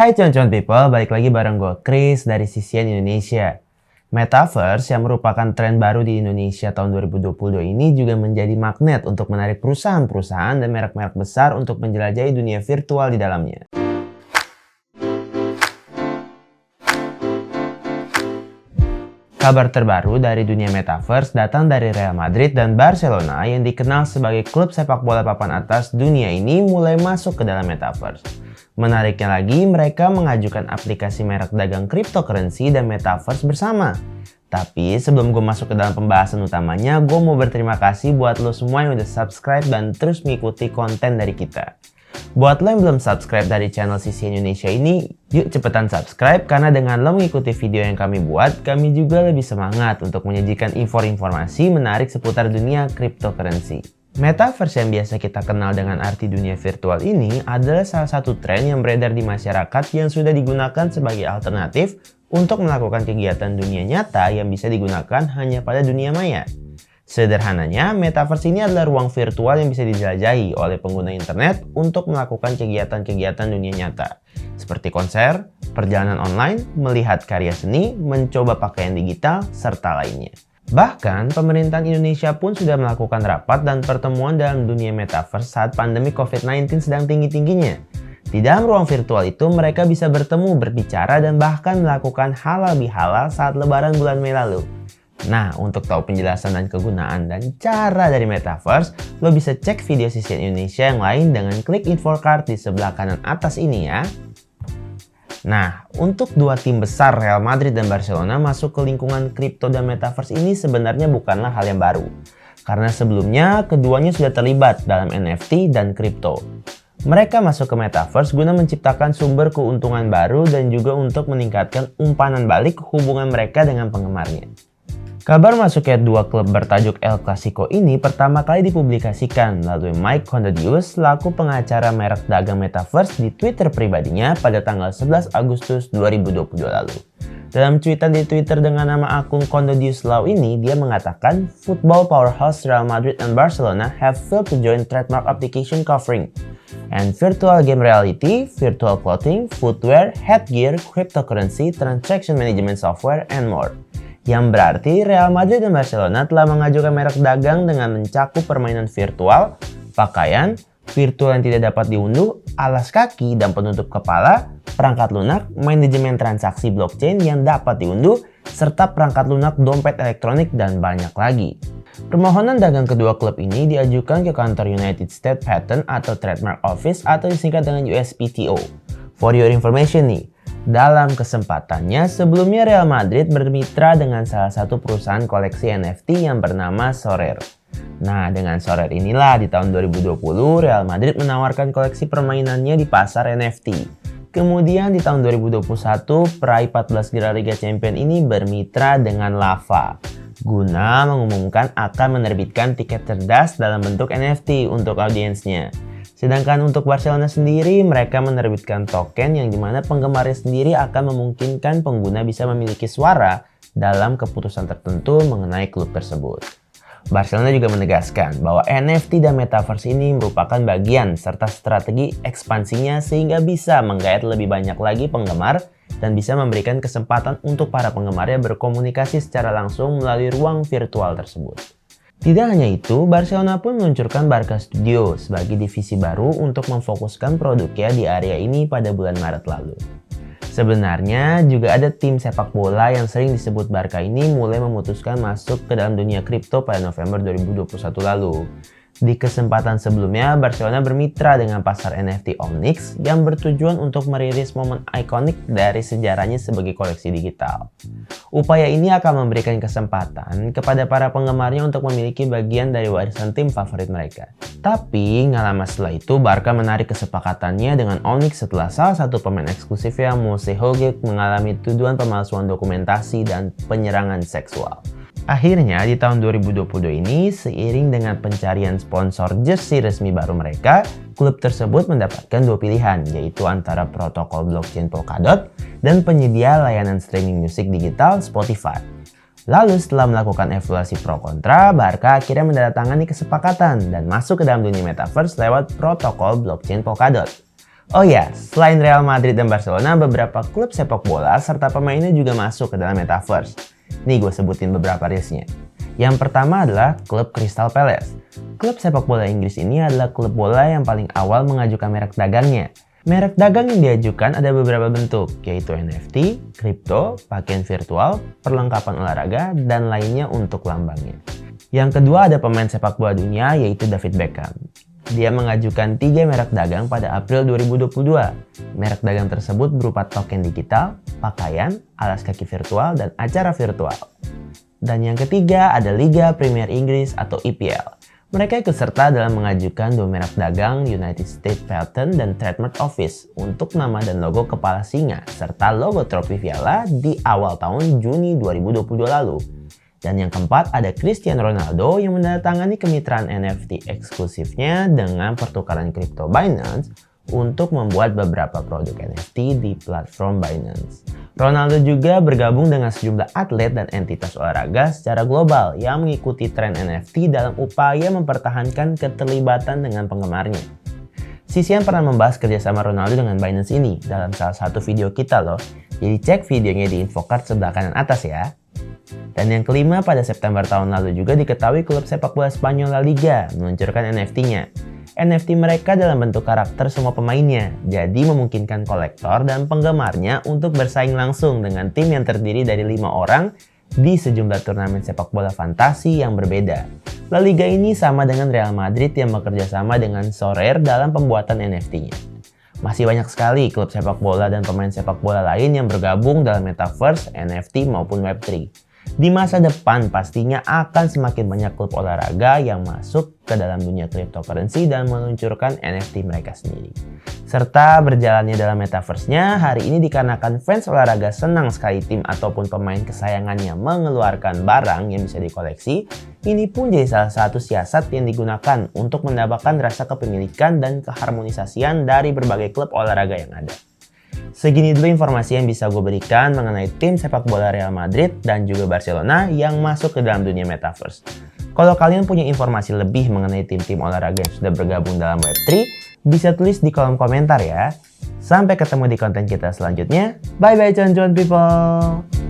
Hai cuan-cuan people, balik lagi bareng gue Chris dari CCN Indonesia. Metaverse yang merupakan tren baru di Indonesia tahun 2022 ini juga menjadi magnet untuk menarik perusahaan-perusahaan dan merek-merek besar untuk menjelajahi dunia virtual di dalamnya. Kabar terbaru dari dunia Metaverse datang dari Real Madrid dan Barcelona yang dikenal sebagai klub sepak bola papan atas dunia ini mulai masuk ke dalam Metaverse. Menariknya lagi, mereka mengajukan aplikasi merek dagang cryptocurrency dan Metaverse bersama. Tapi sebelum gue masuk ke dalam pembahasan utamanya, gue mau berterima kasih buat lo semua yang udah subscribe dan terus mengikuti konten dari kita. Buat lo yang belum subscribe dari channel CCN Indonesia ini, yuk cepetan subscribe karena dengan lo mengikuti video yang kami buat, kami juga lebih semangat untuk menyajikan informasi menarik seputar dunia cryptocurrency. Metaverse yang biasa kita kenal dengan arti dunia virtual ini adalah salah satu tren yang beredar di masyarakat yang sudah digunakan sebagai alternatif untuk melakukan kegiatan dunia nyata yang bisa digunakan hanya pada dunia maya. Sederhananya, Metaverse ini adalah ruang virtual yang bisa dijelajahi oleh pengguna internet untuk melakukan kegiatan-kegiatan dunia nyata, seperti konser, perjalanan online, melihat karya seni, mencoba pakaian digital, serta lainnya. Bahkan, pemerintahan Indonesia pun sudah melakukan rapat dan pertemuan dalam dunia Metaverse saat pandemi COVID-19 sedang tinggi-tingginya. Di dalam ruang virtual itu, mereka bisa bertemu, berbicara, dan bahkan melakukan halal bihalal saat lebaran bulan Mei lalu. Nah, untuk tahu penjelasan dan kegunaan dan cara dari Metaverse, lo bisa cek video CCN Indonesia yang lain dengan klik info card di sebelah kanan atas ini ya. Nah, untuk dua tim besar Real Madrid dan Barcelona masuk ke lingkungan kripto dan Metaverse ini sebenarnya bukanlah hal yang baru. Karena sebelumnya keduanya sudah terlibat dalam NFT dan kripto. Mereka masuk ke Metaverse guna menciptakan sumber keuntungan baru dan juga untuk meningkatkan umpan balik hubungan mereka dengan penggemarnya. Kabar masuknya dua klub bertajuk El Clasico ini pertama kali dipublikasikan melalui Mike Condodeus selaku pengacara merek dagang Metaverse di Twitter pribadinya pada tanggal 11 Agustus 2022 lalu. Dalam cuitan di Twitter dengan nama akun Condodeus Law ini, dia mengatakan football powerhouse Real Madrid and Barcelona have failed to join trademark application covering and virtual game reality, virtual clothing, footwear, headgear, cryptocurrency, transaction management software, and more. Yang berarti Real Madrid dan Barcelona telah mengajukan merek dagang dengan mencakup permainan virtual, pakaian, virtual yang tidak dapat diunduh, alas kaki dan penutup kepala, perangkat lunak, manajemen transaksi blockchain yang dapat diunduh, serta perangkat lunak dompet elektronik dan banyak lagi. Permohonan dagang kedua klub ini diajukan ke kantor United States Patent atau Trademark Office atau disingkat dengan USPTO. For your information nih, dalam kesempatannya, sebelumnya Real Madrid bermitra dengan salah satu perusahaan koleksi NFT yang bernama Sorare. Nah, dengan Sorare inilah di tahun 2020 Real Madrid menawarkan koleksi permainannya di pasar NFT. Kemudian di tahun 2021, peraih 14 gelar Liga Champions ini bermitra dengan Lava guna mengumumkan akan menerbitkan tiket cerdas dalam bentuk NFT untuk audiensnya. Sedangkan untuk Barcelona sendiri, mereka menerbitkan token yang dimana penggemarnya sendiri akan memungkinkan pengguna bisa memiliki suara dalam keputusan tertentu mengenai klub tersebut. Barcelona juga menegaskan bahwa NFT dan Metaverse ini merupakan bagian serta strategi ekspansinya sehingga bisa menggait lebih banyak lagi penggemar dan bisa memberikan kesempatan untuk para penggemarnya berkomunikasi secara langsung melalui ruang virtual tersebut. Tidak hanya itu, Barcelona pun meluncurkan Barca Studio sebagai divisi baru untuk memfokuskan produknya di area ini pada bulan Maret lalu. Sebenarnya juga ada tim sepak bola yang sering disebut Barca ini mulai memutuskan masuk ke dalam dunia kripto pada November 2021 lalu. Di kesempatan sebelumnya, Barcelona bermitra dengan pasar NFT Onyx yang bertujuan untuk merilis momen ikonik dari sejarahnya sebagai koleksi digital. Upaya ini akan memberikan kesempatan kepada para penggemarnya untuk memiliki bagian dari warisan tim favorit mereka. Tapi, nggak lama setelah itu, Barca menarik kesepakatannya dengan Onyx setelah salah satu pemain eksklusifnya, Mose Hoge, mengalami tuduhan pemalsuan dokumentasi dan penyerangan seksual. Akhirnya di tahun 2022 ini, seiring dengan pencarian sponsor jersey resmi baru mereka, klub tersebut mendapatkan dua pilihan, yaitu antara protokol blockchain Polkadot dan penyedia layanan streaming musik digital Spotify. Lalu setelah melakukan evaluasi pro kontra, Barca akhirnya menandatangani kesepakatan dan masuk ke dalam dunia Metaverse lewat protokol blockchain Polkadot. Oh ya, selain Real Madrid dan Barcelona, beberapa klub sepak bola serta pemainnya juga masuk ke dalam Metaverse. Nih gue sebutin beberapa listnya. Yang pertama adalah klub Crystal Palace. Klub sepak bola Inggris ini adalah klub bola yang paling awal mengajukan merek dagangnya. Merek dagang yang diajukan ada beberapa bentuk, yaitu NFT, kripto, pakaian virtual, perlengkapan olahraga, dan lainnya untuk lambangnya. Yang kedua ada pemain sepak bola dunia, yaitu David Beckham. Dia mengajukan 3 merek dagang pada April 2022. Merek dagang tersebut berupa token digital, pakaian, alas kaki virtual, dan acara virtual. Dan yang ketiga ada Liga Premier Inggris atau EPL. Mereka ikut serta dalam mengajukan 2 merek dagang United States Patent dan Trademark Office untuk nama dan logo kepala singa serta logo trofi piala di awal tahun Juni 2022 lalu. Dan yang keempat ada Cristiano Ronaldo yang menandatangani kemitraan NFT eksklusifnya dengan pertukaran kripto Binance untuk membuat beberapa produk NFT di platform Binance. Ronaldo juga bergabung dengan sejumlah atlet dan entitas olahraga secara global yang mengikuti tren NFT dalam upaya mempertahankan keterlibatan dengan penggemarnya. Sisian pernah membahas kerjasama Ronaldo dengan Binance ini dalam salah satu video kita loh, jadi cek videonya di infocard sebelah kanan atas ya. Dan yang kelima, pada September tahun lalu juga diketahui klub sepak bola Spanyol La Liga meluncurkan NFT-nya. NFT mereka dalam bentuk karakter semua pemainnya, jadi memungkinkan kolektor dan penggemarnya untuk bersaing langsung dengan tim yang terdiri dari 5 orang di sejumlah turnamen sepak bola fantasi yang berbeda. La Liga ini sama dengan Real Madrid yang bekerja sama dengan Sorare dalam pembuatan NFT-nya. Masih banyak sekali klub sepak bola dan pemain sepak bola lain yang bergabung dalam Metaverse, NFT maupun Web3. Di masa depan pastinya akan semakin banyak klub olahraga yang masuk ke dalam dunia cryptocurrency dan meluncurkan NFT mereka sendiri. Serta berjalannya dalam Metaverse-nya hari ini dikarenakan fans olahraga senang sekali tim ataupun pemain kesayangannya mengeluarkan barang yang bisa dikoleksi. Ini pun jadi salah satu siasat yang digunakan untuk mendapatkan rasa kepemilikan dan keharmonisasian dari berbagai klub olahraga yang ada. Segini dulu informasi yang bisa gue berikan mengenai tim sepak bola Real Madrid dan juga Barcelona yang masuk ke dalam dunia Metaverse. Kalau kalian punya informasi lebih mengenai tim-tim olahraga yang sudah bergabung dalam Web3, bisa tulis di kolom komentar ya. Sampai ketemu di konten kita selanjutnya. Bye-bye cuan-cuan people!